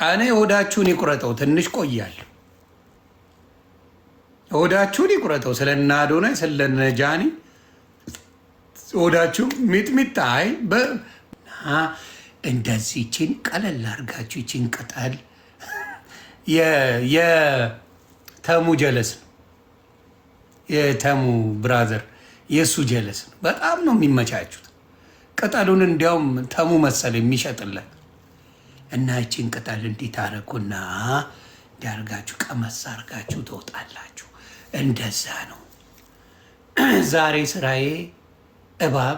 እኔ ሆዳችሁን ይቁረጠው፣ ትንሽ ቆያለሁ። ሆዳችሁን ይቁረጠው። ስለነ አዶናይ ስለነ ጃኒ ሆዳችሁ ሚጥሚጣ። አይ እንደዚህ ይችን ቀለል አድርጋችሁ ይችን ቅጠል የተሙ ጀለስ ነው፣ የተሙ ብራዘር የእሱ ጀለስ ነው። በጣም ነው የሚመቻቹት። ቅጠሉን እንዲያውም ተሙ መሰል የሚሸጥለት እና ይችን ቅጠል እንዲህ ታረጉና እንዲያርጋችሁ ቀመስ አርጋችሁ ትወጣላችሁ። እንደዛ ነው። ዛሬ ስራዬ እባብ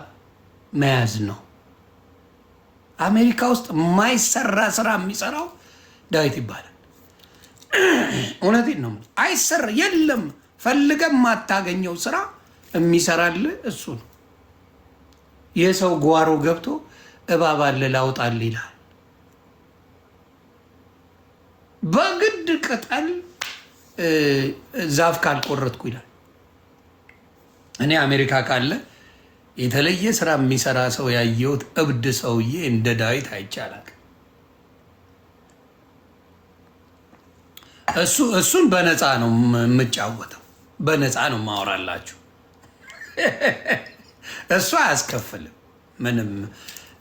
መያዝ ነው። አሜሪካ ውስጥ የማይሰራ ስራ የሚሰራው ዳዊት ይባላል። እውነቴን ነው። አይሰራ የለም። ፈልገ የማታገኘው ስራ የሚሰራል እሱ ነው። የሰው ጓሮ ገብቶ እባብ አለ ላውጣል ይላል። በግድ ቅጠል ዛፍ ካልቆረጥኩ ይላል። እኔ አሜሪካ ካለ የተለየ ስራ የሚሰራ ሰው ያየሁት እብድ ሰውዬ እንደ ዳዊት አይቻላል። እሱን በነፃ ነው የምጫወተው፣ በነፃ ነው ማወራላችሁ። እሱ አያስከፍልም ምንም።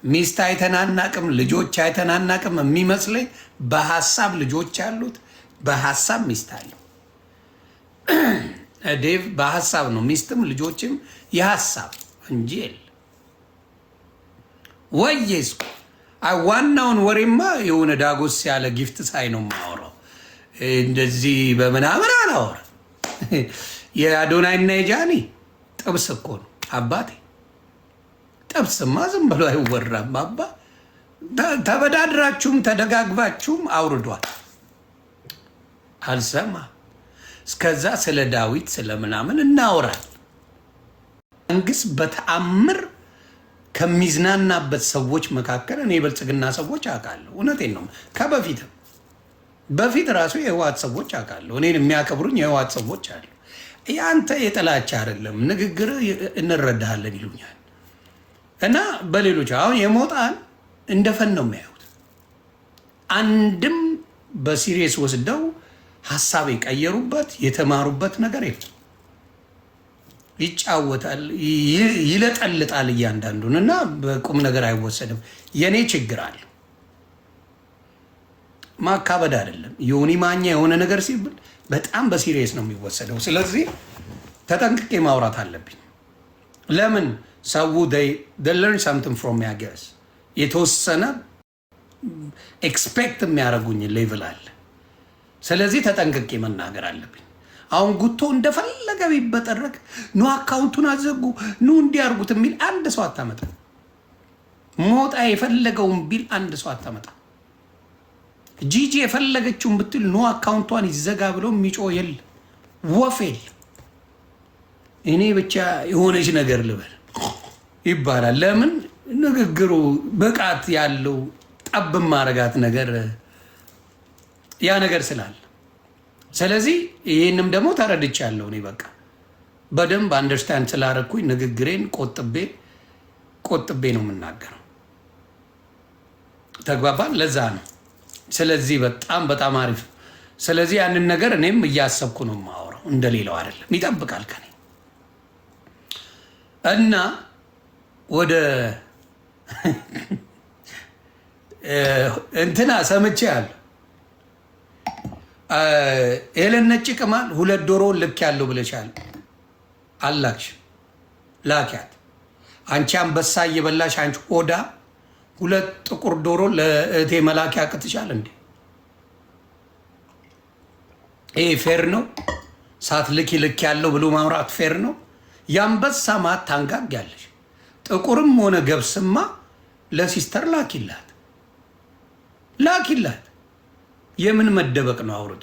ሚስት አይተናናቅም፣ ልጆች አይተናናቅም። የሚመስለኝ በሀሳብ ልጆች ያሉት በሀሳብ ሚስት አለው። ዴቭ በሀሳብ ነው ሚስትም ልጆችም የሀሳብ እንጂ የለ ወይስ ዋናውን ወሬማ የሆነ ዳጎስ ያለ ጊፍት ሳይ ነው የማወራው። እንደዚህ በምናምን አላወራ። የአዶናይና የጃኒ ጥብስ እኮ ነው አባቴ። ጥብስማ ዝም ብሎ አይወራም አባ። ተበዳድራችሁም ተደጋግባችሁም አውርዷል። አልሰማ እስከዛ ስለ ዳዊት ስለምናምን እናወራል። መንግስት በተአምር ከሚዝናናበት ሰዎች መካከል እኔ የብልጽግና ሰዎች አውቃለሁ። እውነቴን ነው። በፊት ራሱ የህወሓት ሰዎች አውቃለሁ። እኔን የሚያከብሩኝ የህወሓት ሰዎች አሉ። ያንተ የጥላቻ አይደለም ንግግር እንረዳሃለን ይሉኛል። እና በሌሎች አሁን የሞጣን እንደፈን ነው የሚያዩት። አንድም በሲሪየስ ወስደው ሀሳብ የቀየሩበት የተማሩበት ነገር የለም። ይጫወታል፣ ይለጠልጣል እያንዳንዱን እና በቁም ነገር አይወሰድም። የኔ ችግር አለ ማካበድ አይደለም። ዮኒ ማኛ የሆነ ነገር ሲብል በጣም በሲሪየስ ነው የሚወሰደው። ስለዚህ ተጠንቅቄ ማውራት አለብኝ። ለምን ሰው learn something from me I guess የተወሰነ ኤክስፔክት የሚያደርጉኝ ሌቭል አለ። ስለዚህ ተጠንቅቄ መናገር አለብኝ። አሁን ጉቶ እንደፈለገ ቢበጠረቅ ኑ አካውንቱን አዘጉ ኑ እንዲያርጉት የሚል አንድ ሰው አታመጣ። ሞጣ የፈለገውን ቢል አንድ ሰው አታመጣ። ጂጂ የፈለገችውን ብትል ኑ አካውንቷን ይዘጋ ብሎ የሚጮህ የለ ወፍ የለ። እኔ ብቻ የሆነች ነገር ልበል ይባላል። ለምን ንግግሩ ብቃት ያለው ጠብ ማረጋት ነገር ያ ነገር ስላለ፣ ስለዚህ ይህንም ደግሞ ተረድቻለሁ። እኔ በቃ በደንብ አንደርስታንድ ስላረኩኝ ንግግሬን ቆጥቤ ነው የምናገረው። ተግባባን? ለዛ ነው። ስለዚህ በጣም አሪፍ። ስለዚህ ያንን ነገር እኔም እያሰብኩ ነው የማወራው፣ እንደሌላው አይደለም። ይጠብቃል ከኔ እና ወደ እንትና ሰምቼ ያለ ኤለን ነጭ ቅማል 2 ዶሮ ልክ ያለው ብለሻል። አላክሽ ላኪያት። አንቺ አንበሳ እየበላሽ አንቺ ሆዳ 2 ጥቁር ዶሮ ለእቴ መላክ ያቅትሻል እንዴ? ይሄ ፌር ነው? ሳት ልክ ያለው ብሎ ማውራት ፌር ነው? የአንበሳ ማት ታንጋጋለሽ። ጥቁርም ሆነ ገብስማ ለሲስተር ላኪላት። የምን መደበቅ ነው? አውርዱ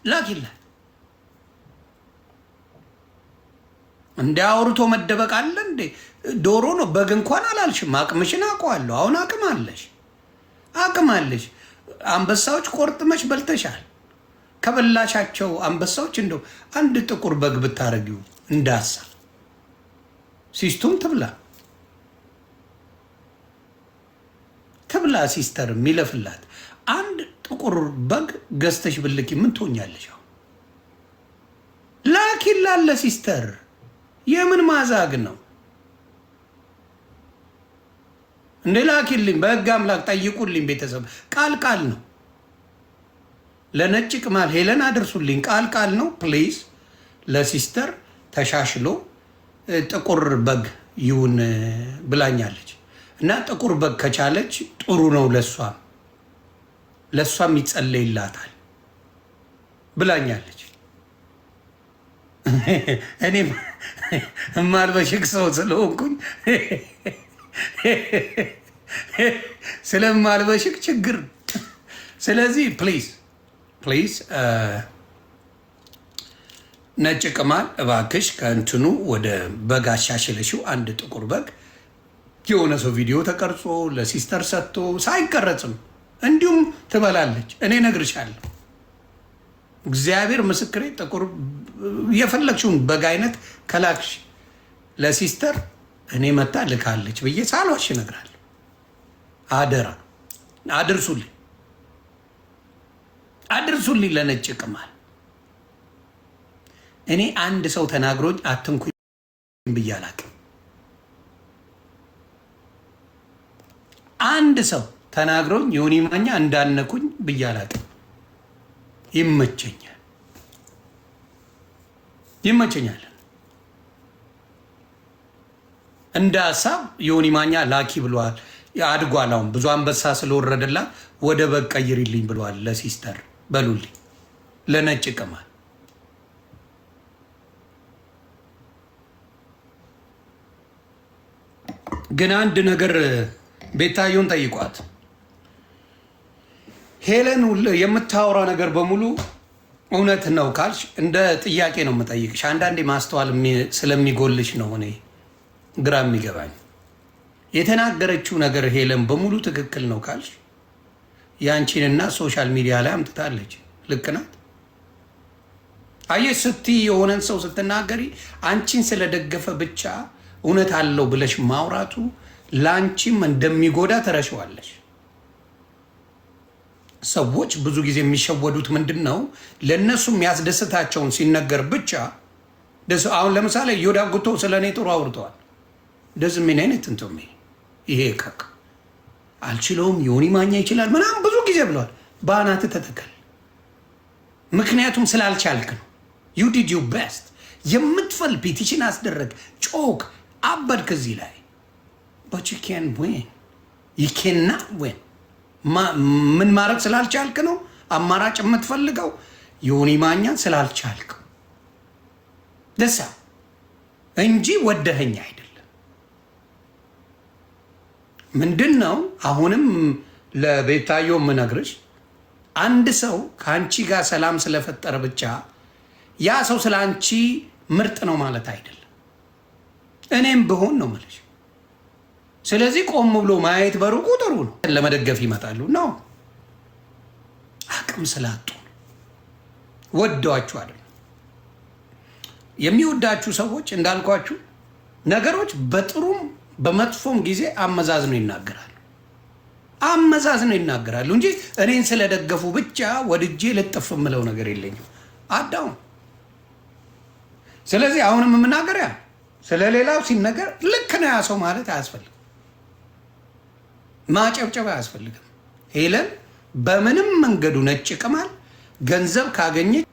ላኪላት። እንደ አውርቶ መደበቅ አለ እንዴ? ዶሮ ነው በግ እንኳን አላልሽም። አቅምሽን አውቀዋለሁ። አሁን አቅም አለሽ። አንበሳዎች ቆርጥመሽ በልተሻል። ከበላሻቸው አንበሳዎች እንደው አንድ ጥቁር በግ ብታረጊው እንዳሳ ሲስቱም ትብላ። ተብላ ሲስተር የሚለፍላት አንድ ጥቁር በግ ገዝተሽ ብልኪ ምን ትሆኛለሽ? ላኪላለ ሲስተር የምን ማዛግ ነው እንደ ላኪልኝ። በህግ አምላክ ጠይቁልኝ። ቤተሰብ ቃል ነው። ለነጭ ቅማል ሄለን አድርሱልኝ። ቃል ነው ፕሊዝ። ለሲስተር ተሻሽሎ ጥቁር በግ ይሁን ብላኛለች እና ጥቁር በግ ከቻለች ጥሩ ነው። ለሷም ይጸለይላታል ብላኛለች። እኔም ማልበሽክ ሰው ስለሆንኩኝ ስለማልበሽክ ችግር። ስለዚህ ፕሊዝ ነጭ ቅማል እባክሽ ከእንትኑ ወደ በግ አሻሽለሽው አንድ ጥቁር በግ የሆነ ሰው ቪዲዮ ተቀርጾ ለሲስተር ሰጥቶ ሳይቀረጽም እንዲሁም ትበላለች። እኔ ነግርሻለሁ። እግዚአብሔር ምስክሬ። ጥቁር የፈለግሽውን በግ አይነት ከላክሽ ለሲስተር እኔ መታ ልካለች ብዬ ሳልዋሽ እነግራለሁ። አደራ አድርሱልኝ ለነጭ ቅማል። እኔ አንድ ሰው ተናግሮኝ አትንኩኝ ብዬ አላውቅም። አንድ ሰው ተናግሮኝ ዮኒ ማኛ እንዳነኩኝ ብዬ አላውቅም። ይመቸኛል እንደ ሀሳብ ዮኒ ማኛ ላኪ ብለዋል። አድጓል። አሁን ብዙ አንበሳ ስለወረደላት ወደ በግ ቀይሪልኝ ብለዋል። ለሲስተር በሉልኝ ለነጭ ቅማል። ግን አንድ ነገር ቤታዮን ጠይቋት። ሄለን የምታወራው ነገር በሙሉ እውነት ነው ካልሽ እንደ ጥያቄ ነው የምጠይቅሽ። አንዳንዴ ማስተዋል ስለሚጎልሽ ነው እኔ ግራ የሚገባኝ። የተናገረችው ነገር ሄለን በሙሉ ትክክል ነው ካልሽ ያንቺንና ሶሻል ሚዲያ ላይ አምጥታለች። ልክ ናት። አየሽ ስትይ የሆነን ሰው ስትናገሪ አንቺን ስለደገፈ ብቻ እውነት አለው ብለሽ ማውራቱ ላንቺም እንደሚጎዳ ተረሽዋለሽ። ሰዎች ብዙ ጊዜ የሚሸወዱት ምንድን ነው? ለእነሱ የሚያስደስታቸውን ሲነገር ብቻ። አሁን ለምሳሌ ዮዳ ጉቶ ስለ እኔ ጥሩ አውርተዋል። ደዝ ምን አይነት እንትም ይሄ ከክ አልችለውም ዮኒ ማኛ ይችላል ምናምን ብዙ ጊዜ ብለዋል። በአናት ተተከል። ምክንያቱም ስላልቻልክ ነው። ዩ ዲድ ዩ ቤስት። የምትፈል ፔቲሽን አስደረግ ጮክ አበድክ እዚህ ላይ but you can't win. you cannot win. ምን ማድረግ ስላልቻልክ ነው አማራጭ የምትፈልገው? ዮኒ ማኛ ስላልቻልክ ደሳ እንጂ ወደኸኝ አይደለም። ምንድነው አሁንም ለቤታዮ ምነግርሽ፣ አንድ ሰው ከአንቺ ጋር ሰላም ስለፈጠረ ብቻ ያ ሰው ስለ አንቺ ምርጥ ነው ማለት አይደለም። እኔም ብሆን ነው የምልሽ። ስለዚህ ቆም ብሎ ማየት በሩቁ ጥሩ ነው። ለመደገፍ ይመጣሉ ነው አቅም ስላጡ ወደዋችሁ አይደል? የሚወዳችሁ ሰዎች እንዳልኳችሁ ነገሮች በጥሩም በመጥፎም ጊዜ አመዛዝነው ይናገራሉ እንጂ እኔን ስለደገፉ ብቻ ወድጄ ልጥፍ የምለው ነገር የለኝም። አዳው ስለዚህ አሁንም የምናገር ያ ስለሌላው ሲነገር ልክ ነው ያ ሰው ማለት አያስፈልግም። ማጨብጨብ አያስፈልግም። ሄለን በምንም መንገዱ ነጭ ቅማል ገንዘብ ካገኘች